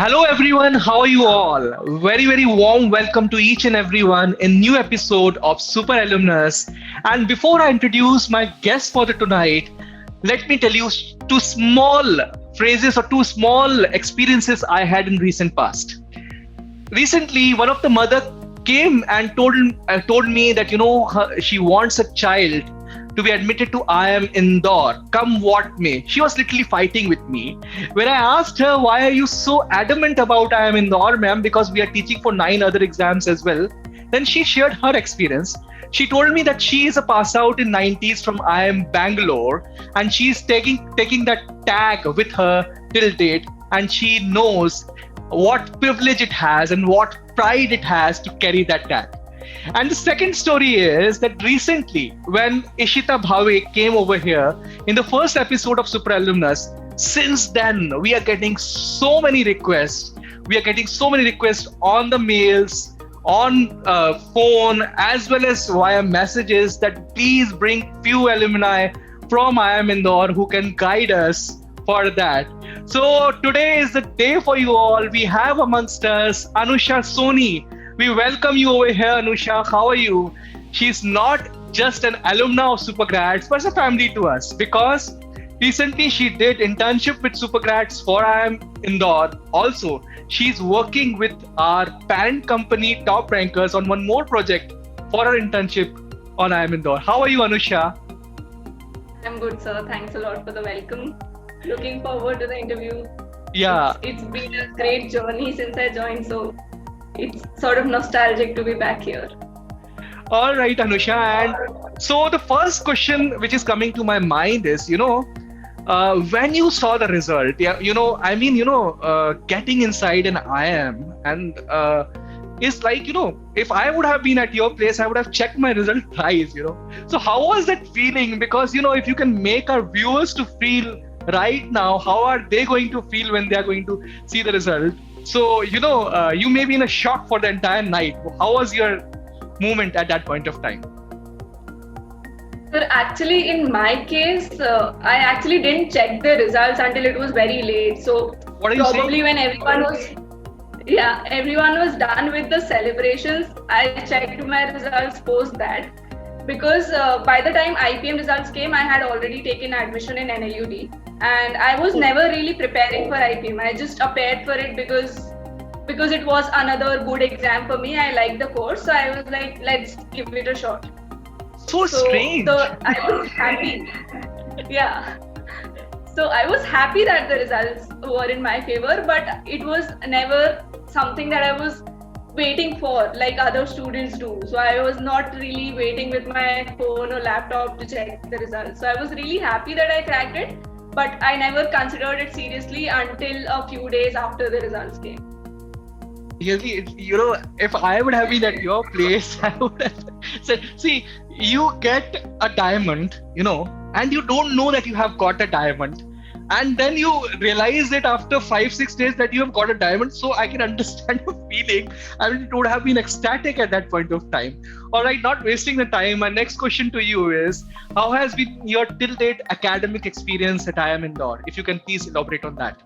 Hello everyone, how are you all? Very warm welcome to each and everyone in new episode of Super Alumnus. And before I introduce my guest for the tonight, let me tell you two small phrases or two small experiences I had in recent past. Recently, one of the mother came and told me that she wants a child to be admitted to IIM Indore, come what may. She was literally fighting with me. When I asked her, why are you so adamant about IIM Indore, ma'am, because we are teaching for 9 other exams as well, then she shared her experience. She told me that she is a pass out in 90s from IIM Bangalore, and she's taking that tag with her till date, and she knows what privilege it has and what pride it has to carry that tag. And the second story is that recently, when Ishita Bhave came over here in the first episode of Super Alumnus, since then we are getting so many requests. We are getting so many requests on the mails, on phone, as well as via messages that please bring few alumni from IIM Indore who can guide us for that. So today is the day for you all. We have amongst us Anusha Soni. We welcome you over here, Anusha. How are you? She's not just an alumna of Supergrads, but a family to us because recently she did internship with Supergrads for IIM Indore. Also, she's working with our parent company, Top Rankers, on one more project for her internship on IIM Indore. How are you, Anusha? I'm good, sir. Thanks a lot for the welcome. Looking forward to the interview. Yeah. It's been a great journey since I joined, so it's sort of nostalgic to be back here. All right, Anusha. And so the first question which is coming to my mind is, when you saw the result, getting inside an IIM and it's like, if I would have been at your place, I would have checked my result twice, So how was that feeling? Because, if you can make our viewers to feel right now, how are they going to feel when they are going to see the result? So, you may be in a shock for the entire night. How was your moment at that point of time? Sir, actually, in my case, I actually didn't check the results until it was very late. So What are you probably saying? when everyone was done with the celebrations, I checked my results post that. Because by the time IPM results came, I had already taken admission in NLUD. And I was never really preparing for IPM. I just appeared for it because it was another good exam for me. I liked the course, so I was like, let's give it a shot. So strange. I was happy. Yeah. So I was happy that the results were in my favor, but it was never something that I was waiting for like other students do. So I was not really waiting with my phone or laptop to check the results. So I was really happy that I cracked it, but I never considered it seriously until a few days after the results came. Really, if I would have been at your place, I would have said, see, you get a diamond, and you don't know that you have got a diamond. And then you realize it after 5-6 days that you have got a diamond. So I can understand your feeling. I mean, it would have been ecstatic at that point of time. All right, not wasting the time. My next question to you is, how has been your till date academic experience at IIM Indore? If you can please elaborate on that.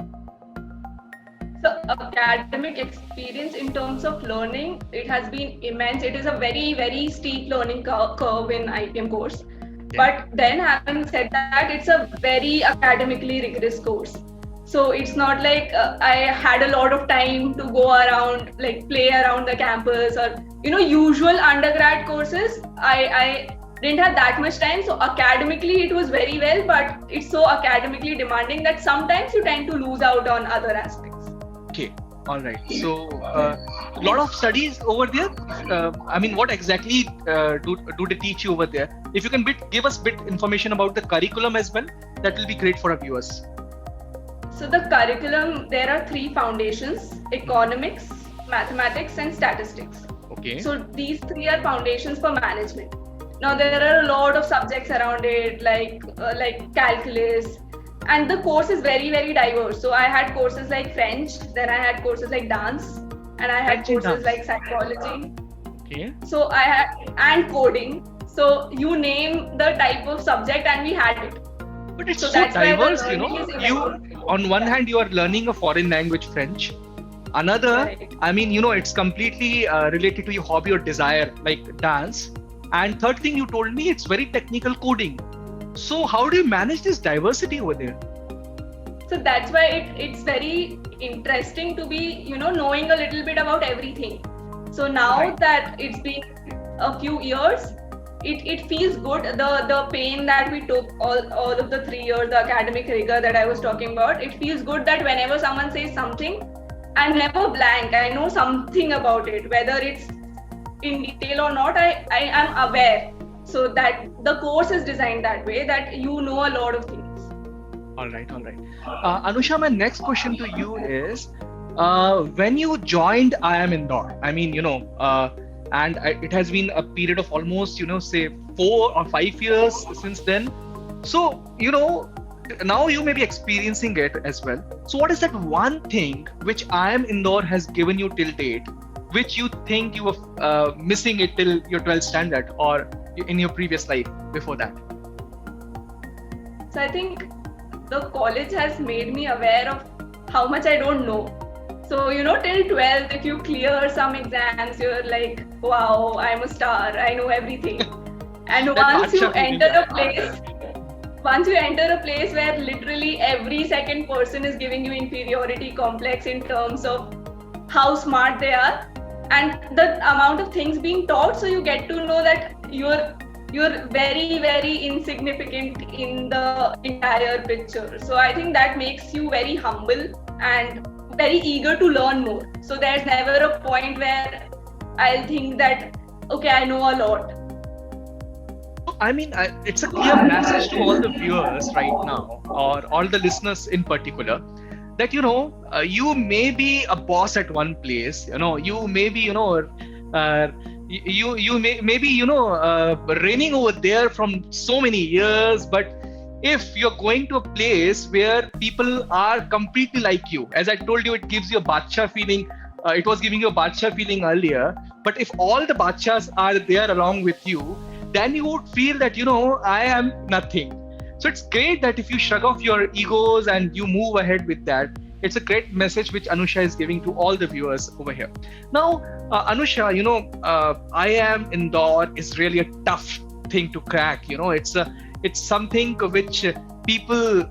So academic experience in terms of learning, it has been immense. It is a very steep learning curve in IPM course. But then having said that, it's a very academically rigorous course. So it's not like I had a lot of time to go around, like play around the campus or, usual undergrad courses. I didn't have that much time. So academically, it was very well, but it's so academically demanding that sometimes you tend to lose out on other aspects. Okay. All right. So, a lot of studies over there. What exactly do they teach you over there? If you can give us bit information about the curriculum as well, that will be great for our viewers. So the curriculum, there are 3 foundations: economics, mathematics, and statistics. Okay. So these 3 are foundations for management. Now there are a lot of subjects around it, like calculus. And the course is very diverse. So I had courses like French, then I had courses like dance, and I had courses like psychology. Okay. So and coding. So you name the type of subject and we had it. But it's so diverse, You on one hand you are learning a foreign language, French, Another, Right. I mean, it's completely related to your hobby or desire, like dance. And third thing you told me, it's very technical coding. So how do you manage this diversity over there? So that's why it's very interesting to be, knowing a little bit about everything. So now Right. that it's been a few years, it feels good. The pain that we took all of the 3 years, the academic rigor that I was talking about, it feels good that whenever someone says something, I'm never blank. I know something about it, whether it's in detail or not, I am aware. So that the course is designed that way, that you know a lot of things. All right, all right. Anusha, my next question to you is, when you joined IIM Indore, I mean, and it has been a period of almost, say 4 or 5 years since then. So, now you may be experiencing it as well. So what is that one thing which IIM Indore has given you till date, which you think you were missing it till your 12th standard or in your previous life before that? So I think the college has made me aware of how much I don't know. So, till 12th, if you clear some exams, you're like, wow, I'm a star, I know everything. And once you enter a place where literally every second person is giving you inferiority complex in terms of how smart they are and the amount of things being taught, so you get to know that you're very, very insignificant in the entire picture. So I think that makes you very humble and very eager to learn more. So there's never a point where I'll think that, okay, I know a lot. I mean, it's a clear message to all the viewers right now, or all the listeners in particular, that you may be a boss at one place. You may be you may be reigning over there from so many years, but if you're going to a place where people are completely like you, as I told you, it gives you a Badshah feeling. It was giving you a Badshah feeling earlier, but if all the Badshahs are there along with you, then you would feel that I am nothing. So it's great that if you shrug off your egos and you move ahead with that, it's a great message which Anusha is giving to all the viewers over here. Now, Anusha, IIM Indore is really a tough thing to crack. It's something which people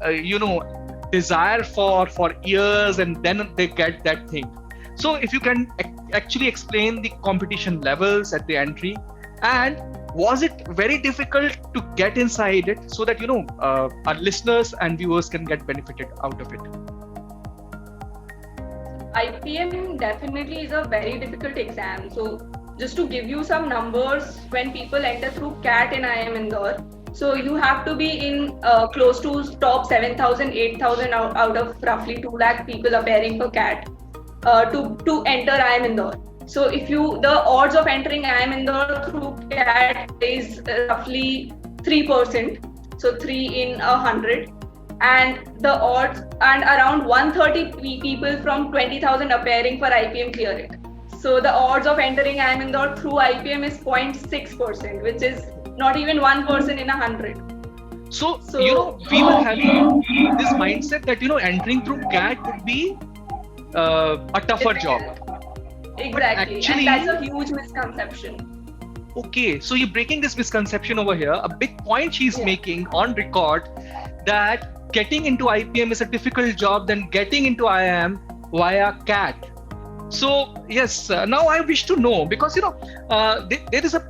desire for years, and then they get that thing. So if you can actually explain the competition levels at the entry, and was it very difficult to get inside it, so that our listeners and viewers can get benefited out of it? IPM definitely is a very difficult exam. So just to give you some numbers, when people enter through CAT in IIM Indore, so you have to be in close to top 7,000, 8,000 out of roughly 2 lakh people appearing for CAT to enter IIM Indore. So the odds of entering IIM Indore through CAT is roughly 3%. So 3 in 100. And the odds, and around 130 people from 20,000 appearing for IPM clear it. So the odds of entering IIM Indore through IPM is 0.6%, which is not even 1% in 100. So we were having this mindset that entering through CAT would be a tougher job. Exactly, actually, and that's a huge misconception. Okay, so you're breaking this misconception over here. A big point she's making on record, that getting into IPM is a difficult job than getting into IIM via CAT. So yes, now I wish to know, because there is a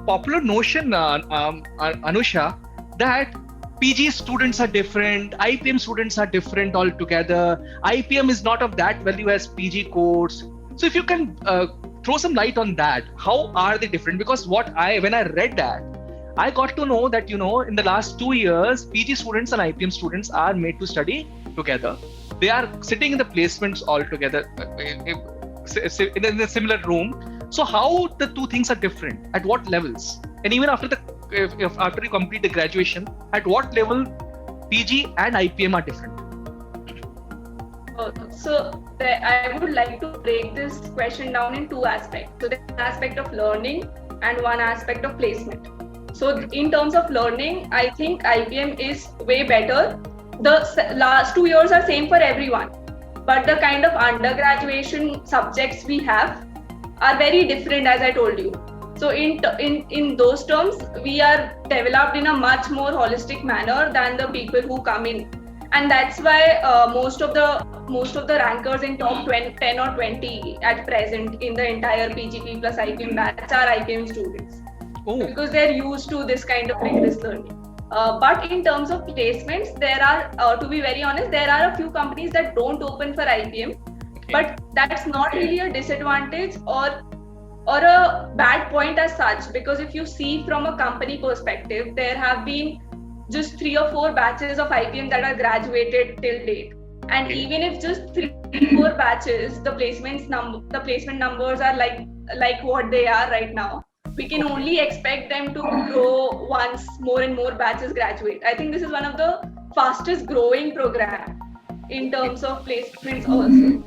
popular notion, Anusha, that PG students are different, IPM students are different altogether. IPM is not of that value as PG course. So if you can throw some light on that, how are they different? Because when I read that, I got to know that in the last 2 years, PG students and IPM students are made to study together. They are sitting in the placements all together in a similar room. So how the two things are different? At what levels? And even after after you complete the graduation, at what level PG and IPM are different? So I would like to break this question down in 2 aspects. So there's an aspect of learning and one aspect of placement. So in terms of learning, I think IPM is way better. The last 2 years are same for everyone. but the kind of undergraduation subjects we have are very different, as I told you. So in those terms, we are developed in a much more holistic manner than the people who come in, and that's why most of the rankers in top 20, 10 or 20 at present in the entire PGP plus IPM batch are IPM students, because they're used to this kind of rigorous learning. But in terms of placements, there are, to be very honest, there are a few companies that don't open for IPM, but that's not really a disadvantage or a bad point as such, because if you see from a company perspective, there have been just 3 or 4 batches of IPM that are graduated till date, and even if just 3-4 batches, the placement numbers are like what they are right now, we can only expect them to grow once more and more batches graduate. I think this is one of the fastest growing program in terms of placements also.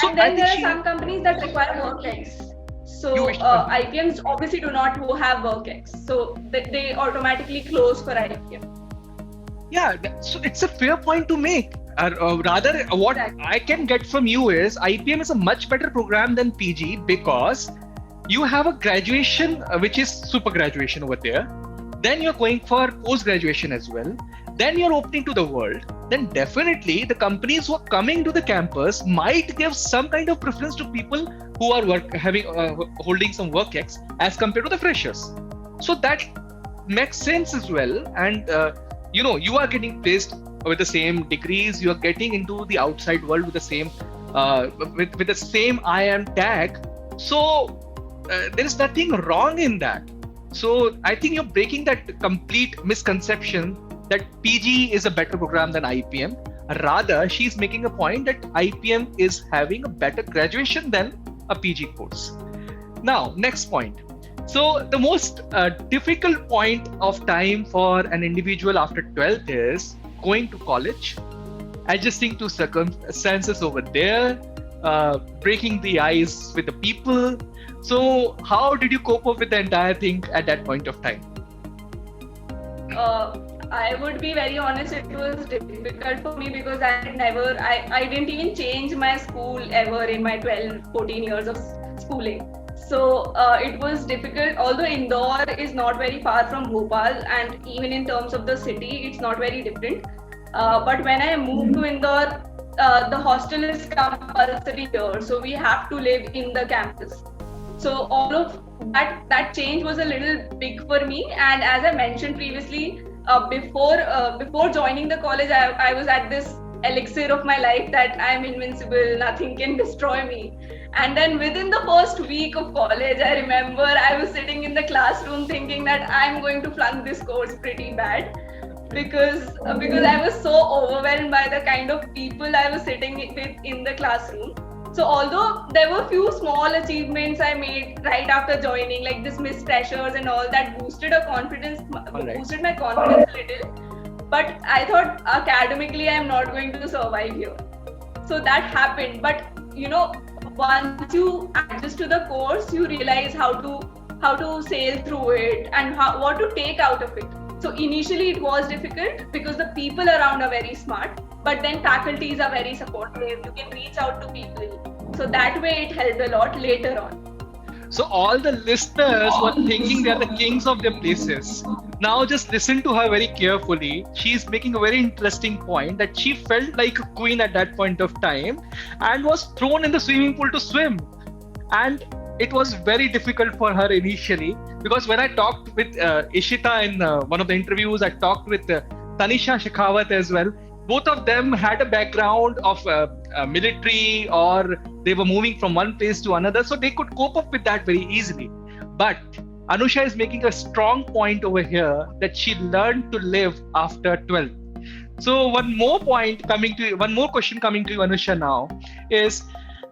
And then there are some companies that require WorkX. So IPMs obviously do not have WorkX, so they automatically close for IPM. Yeah, so it's a fair point to make. Rather, what I can get from you is IPM is a much better program than PG, because you have a graduation which is super graduation over there. Then you're going for post graduation as well. Then you're opening to the world. Then definitely the companies who are coming to the campus might give some kind of preference to people who are holding some WorkX as compared to the freshers. So that makes sense as well. And you are getting placed with the same degrees. You are getting into the outside world with the same with the same IIM tag. So there is nothing wrong in that. So I think you're breaking that complete misconception that PG is a better program than IPM. Rather, she's making a point that IPM is having a better graduation than a PG course. Now, next point. So the most difficult point of time for an individual after 12th is going to college, adjusting to circumstances over there, breaking the ice with the people. So how did you cope up with the entire thing at that point of time? I would be very honest, it was difficult for me because I didn't even change my school ever in my 14 years of schooling. So it was difficult, although Indore is not very far from Bhopal, and even in terms of the city, it's not very different. But when I moved to Indore, the hostel is compulsory here, so we have to live in the campus. So all of that change was a little big for me. And as I mentioned previously, before joining the college, I was at this elixir of my life that I'm invincible, nothing can destroy me. And then within the first week of college, I remember I was sitting in the classroom thinking that I'm going to flunk this course pretty bad, because I was so overwhelmed by the kind of people I was sitting with in the classroom. So although there were few small achievements I made right after joining, like dismissed freshers and all, that boosted my confidence a little, but I thought academically I'm not going to survive here. So that happened. But once you adjust to the course, you realize how to sail through it and what to take out of it. So initially it was difficult because the people around are very smart, but then faculties are very supportive. You can reach out to people. So that way it helped a lot later on. So all the listeners were thinking they are the kings of their places. Now just listen to her very carefully. She's making a very interesting point that she felt like a queen at that point of time and was thrown in the swimming pool to swim. And it was very difficult for her initially, because when I talked with Ishita in one of the interviews, I talked with Tanisha Shekhawat as well. Both of them had a background of military, or they were moving from one place to another, so they could cope up with that very easily. But Anusha is making a strong point over here that she learned to live after 12. So one more question coming to you, Anusha, now is,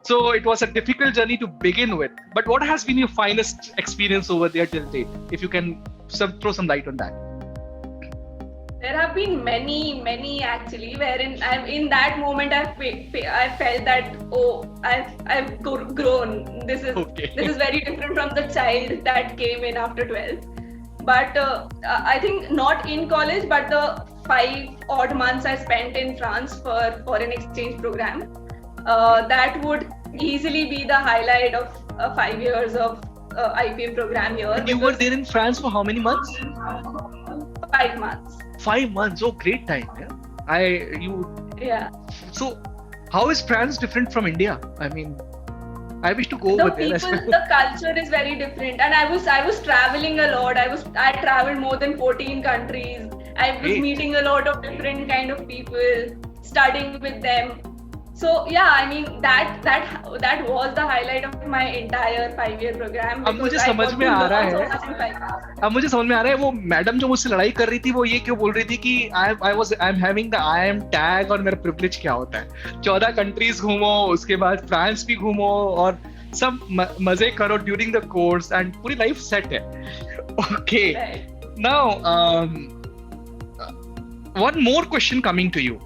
so it was a difficult journey to begin with, but what has been your finest experience over there till date? If you can throw some light on that. There have been many actually, wherein in that moment I felt that I've grown. This is very different from the child that came in after 12. But I think not in college, but the 5 odd months I spent in France for an exchange program. that would easily be the highlight of 5 years of IPM program here. And you were there in France for how many months? 5 months. 5 months. Oh, great time. Yeah. So, how is France different from India? I mean, I wish to go The over there as people, well. the culture is very different, and I was traveling a lot. I traveled more than 14 countries. I was Great. meeting a lot of different kind of people, studying with them. So yeah, I mean that was the highlight of my entire 5-year program. अब मुझे because I समझ got में to uh learn रहा so है। much in 5 years. अब मुझे समझ में आ रहा है वो मैडम जो मुझसे लड़ाई कर रही थी वो ये क्यों बोल रही थी कि I am having the I am tag और मेरा प्रिविलेज क्या होता है। 14 कंट्रीज घूमो, उसके बाद फ्रांस भी घूमो और सब मजे करो ड्यूरिंग द कोर्स एंड पूरी लाइफ सेट है। Okay, Right. Now one more question coming to you.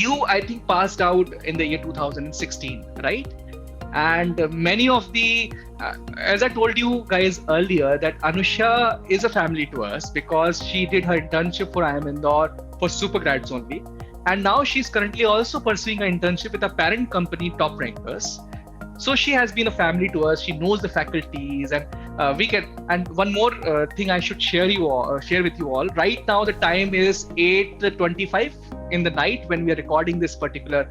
You, I think, passed out in the year 2016, right? And many of the, as I told you guys earlier, that Anusha is a family to us because she did her internship for IIM Indore for super grads only. And now she's currently also pursuing an internship with a parent company, Top Rankers. So she has been a family to us. She knows the faculties, and we can. And one more thing I should share with you all. Right now, the time is 8:25 in the night when we are recording this particular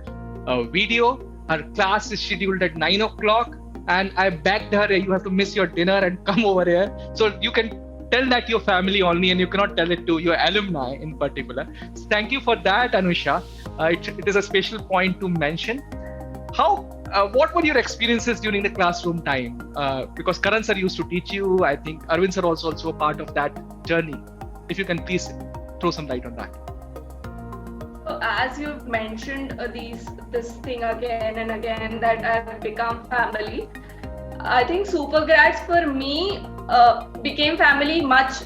video. Her class is scheduled at 9 o'clock, and I begged her, "You have to miss your dinner and come over here." So you can tell that your family only, and you cannot tell it to your alumni in particular. So thank you for that, Anusha. It is a special point to mention. What were your experiences during the classroom time? Because Karan sir used to teach you. I think Arvind sir was also a part of that journey. If you can please throw some light on that. So as you've mentioned this thing again and again, that I've become family. I think super grads for me became family much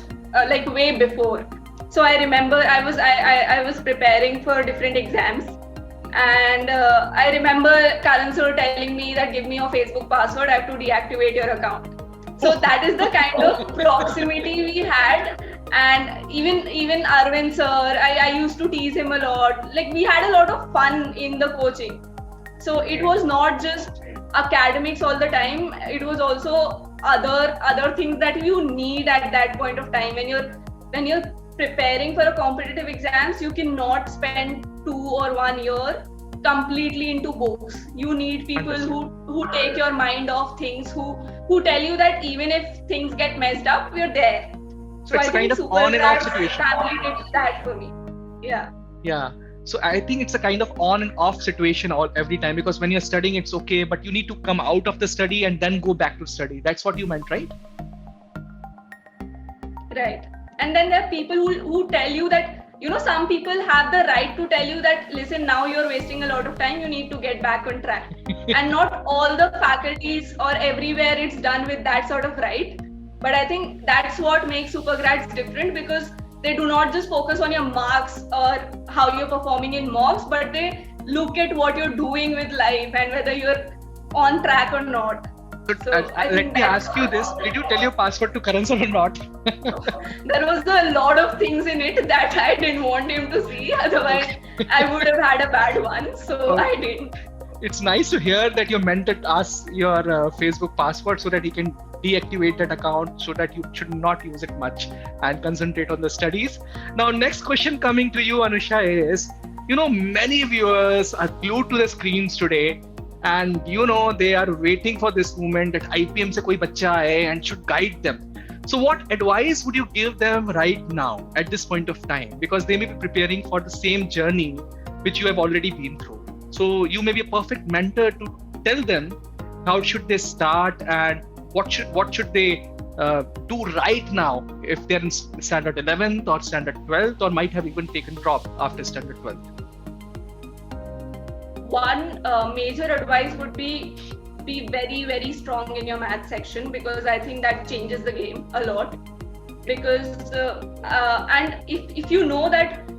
like way before. So I remember I was preparing for different exams, and I remember Karan sir telling me that give me your Facebook password, I have to deactivate your account. So that is the kind of proximity we had. And even Arvind sir, I used to tease him a lot. Like, we had a lot of fun in the coaching. So it was not just academics all the time. It was also other things that you need at that point of time. When you're preparing for a competitive exams, you cannot spend 2 or 1 year completely into books. You need people who take your mind off things, who tell you that even if things get messed up, we're there. So it's a kind of on and off situation. Family did that for me. Yeah. Yeah. So I think it's a kind of on and off situation every time, because when you're studying, it's okay, but you need to come out of the study and then go back to study. That's what you meant, right? Right. And then there are people who tell you that, some people have the right to tell you that, listen, now you're wasting a lot of time, you need to get back on track. And not all the faculties or everywhere it's done with that sort of right. But I think that's what makes supergrads different, because they do not just focus on your marks or how you're performing in mocks, but they look at what you're doing with life and whether you're on track or not. So let me ask you this. Did you tell your password to Karan sir or not? There was a lot of things in it that I didn't want him to see. Otherwise, I would have had a bad one. So I didn't. It's nice to hear that your mentor asks your Facebook password so that he can deactivate that account, so that you should not use it much and concentrate on the studies. Now, next question coming to you, Anusha, is, many viewers are glued to the screens today, and they are waiting for this moment that IPM se koi bachcha aaye and should guide them. So what advice would you give them right now at this point of time? Because they may be preparing for the same journey which you have already been through. So you may be a perfect mentor to tell them how should they start and what should they do right now if they're in standard 11th or standard 12th, or might have even taken drop after standard 12th. One major advice would be very, very strong in your math section, because I think that changes the game a lot. Because and if you know that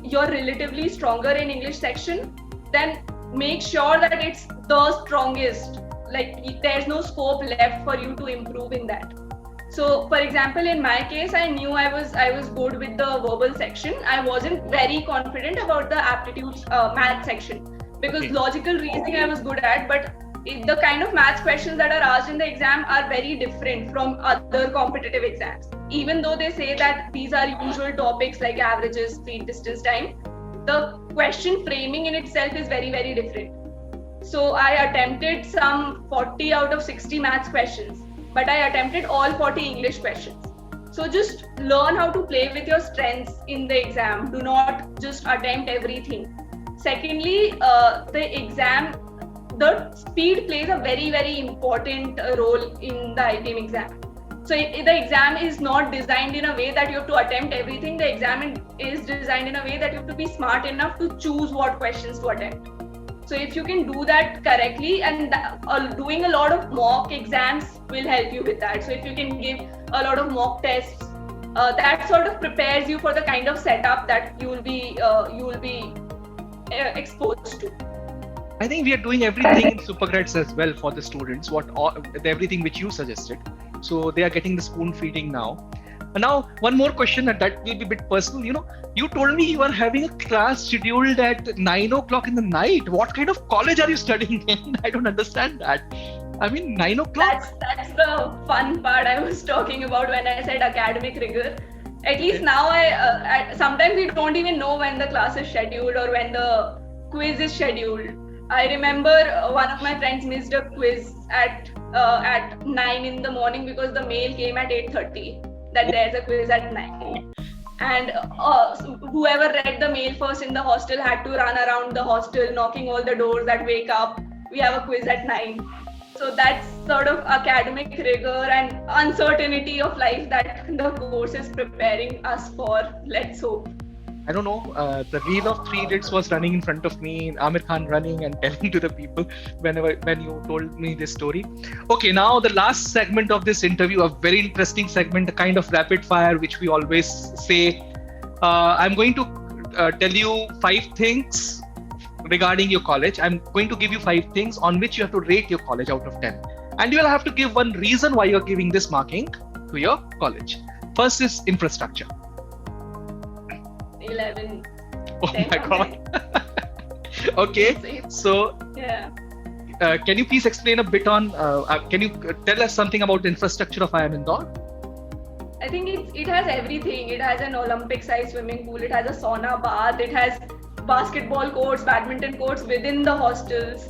you're relatively stronger in English section, then make sure that it's the strongest. Like, there's no scope left for you to improve in that. So, for example, in my case, I knew I was good with the verbal section. I wasn't very confident about the aptitude math section. because Okay. logical reasoning I was good at, but the kind of maths questions that are asked in the exam are very different from other competitive exams. Even though they say that these are usual topics like averages, speed, distance, time, the question framing in itself is very, very different. So I attempted some 40 out of 60 maths questions, but I attempted all 40 English questions. So just learn how to play with your strengths in the exam. Do not just attempt everything. Secondly, the exam, the speed plays a very, very important role in the IPM exam. So the exam is not designed in a way that you have to attempt everything. The exam is designed in a way that you have to be smart enough to choose what questions to attempt. So if you can do that correctly, and doing a lot of mock exams will help you with that. So if you can give a lot of mock tests, that sort of prepares you for the kind of setup that you will be exposed to. I think we are doing everything in Supergrades as well for the students. Everything which you suggested. So they are getting the spoon feeding now. And now one more question that will be a bit personal. You told me you are having a class scheduled at 9 o'clock in the night. What kind of college are you studying in? I don't understand that. I mean, 9 o'clock. That's the fun part I was talking about when I said academic rigor. At least now I sometimes we don't even know when the class is scheduled or when the quiz is scheduled. I remember one of my friends missed a quiz at 9 in the morning because the mail came at 8:30 that there's a quiz at 9. And so whoever read the mail first in the hostel had to run around the hostel knocking all the doors that wake up. We have a quiz at 9. So that's sort of academic rigor and uncertainty of life that the course is preparing us for. Let's hope. I don't know. The Wheel of Three Idiots was running in front of me. Amir Khan running and telling to the people when you told me this story. Okay, now the last segment of this interview, a very interesting segment, the kind of rapid fire which we always say. I'm going to tell you 5 things regarding your college. I'm going to give you 5 things on which you have to rate your college out of 10. And you will have to give one reason why you're giving this marking to your college. First is infrastructure. 11. Oh my God. Okay, so yeah. Can you please explain a bit on, can you tell us something about the infrastructure of IIM Indore? I think it has everything. It has an Olympic-sized swimming pool. It has a sauna bath. It has basketball courts, badminton courts within the hostels.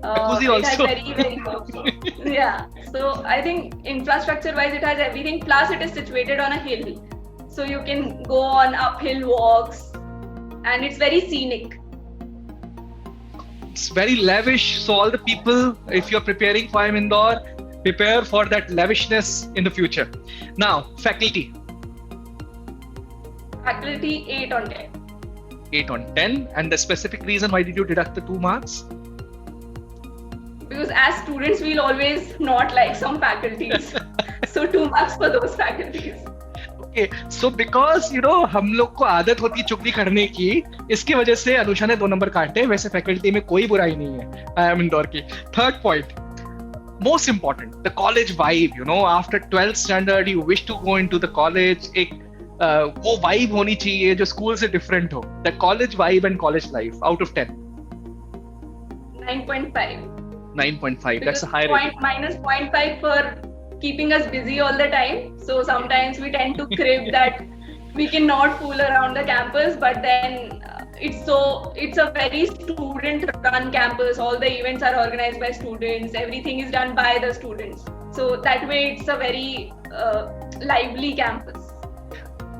Jacuzzi it also. has very yeah. So I think infrastructure-wise, it has everything. Plus, it is situated on a hill, so you can go on uphill walks, and it's very scenic. It's very lavish. So all the people, if you're preparing for IIM Indore, prepare for that lavishness in the future. Now, faculty. Faculty 8 on 10. 8 on 10. And the specific reason why did you deduct the 2 marks? Because as students, we'll always not like some faculties. So 2 marks for those faculties. Okay, so because हम लोग को आदत होती है चुगली करने की, इसकी वजह से अनुषा ने 2 नंबर काटे. वैसे फैकल्टी में कोई बुराई नहीं है IIM Indore की. Third point, most important, the college vibe. After 12th standard, you wish to go into the college. एक वो vibe होनी चाहिए जो school से different हो. The college vibe and college life out of 10. 9.5. 9.5. That's a high rating. Minus 0.5 for keeping us busy all the time. So sometimes we tend to crib that we cannot fool around the campus, but then it's a very student-run campus. All the events are organized by students. Everything is done by the students. So that way, it's a very lively campus.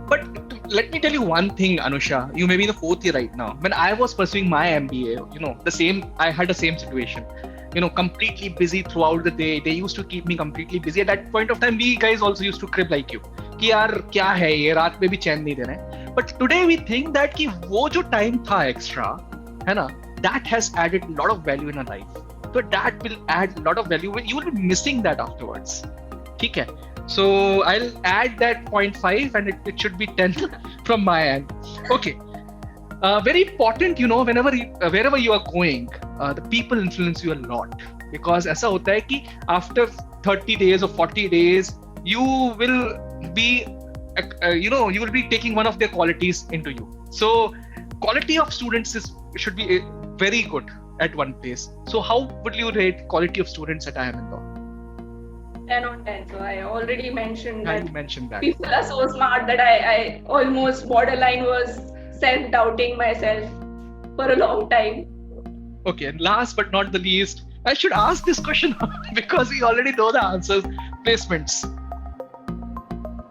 But let me tell you one thing, Anusha. You may be in the 4th year right now. When I was pursuing my MBA, I had the same situation. Completely busy throughout the day. They used to keep me completely busy. At that point of time, we guys also used to crib like you. कि यार क्या है ये रात में भी चैन नहीं दे रहे हैं. But today we think that कि वो जो time था extra, है ना, that has added a lot of value in our life. So that will add a lot of value. You will be missing that afterwards. ठीक है. So I'll add that 0.5 and it should be 10 from my end. Okay. Very important, wherever you are going, the people influence you a lot. Because ऐसा होता है कि after 30 days or 40 days, you will be taking one of their qualities into you. So quality of students should be very good. at one place. So how would you rate quality of students at IIM Indore? 10 on 10. So I already mentioned Yeah, that you mentioned that. people are so smart that I almost borderline was self-doubting myself for a long time. Okay, and last but not the least, I should ask this question because we already know the answers. Placements.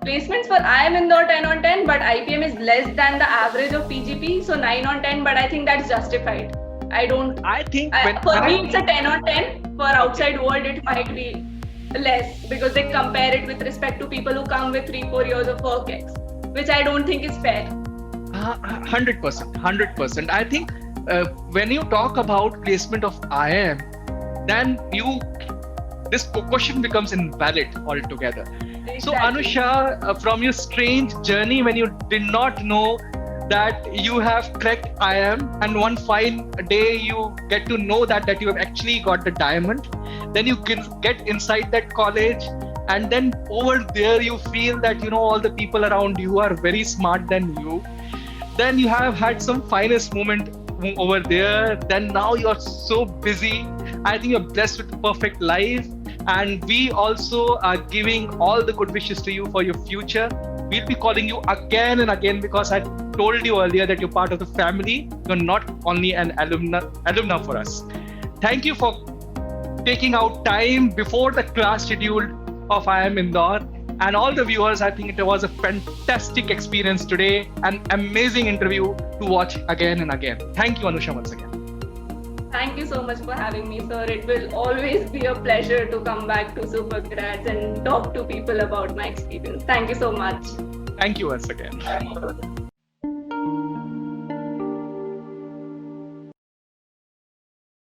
Placements for IIM Indore 10 on 10, but IPM is less than the average of PGP, so 9 on 10, but I think that's justified. I think For me it's a 10 on 10. For outside world it might be less because they compare it with respect to people who come with 3-4 years of work ex, which I don't think is fair. 100%. I think when you talk about placement of IIM, then this question becomes invalid altogether. Exactly. So Anusha, from your strange journey when you did not know that you have cracked IIM, and one fine day you get to know that you have actually got the diamond, then you can get inside that college, and then over there you feel that all the people around you are very smart than you. Then you have had some finest moment over there. Then now you're so busy. I think you're blessed with a perfect life, and we also are giving all the good wishes to you for your future. We'll be calling you again and again because I told you earlier that you're part of the family. You're not only an alumna for us. Thank you for taking out time before the class schedule of IIM Indore. And all the viewers, I think it was a fantastic experience today, an amazing interview to watch again and again. Thank you, Anusha, once again. Thank you so much for having me, sir. It will always be a pleasure to come back to Supergrads and talk to people about my experience. Thank you so much. Thank you once again.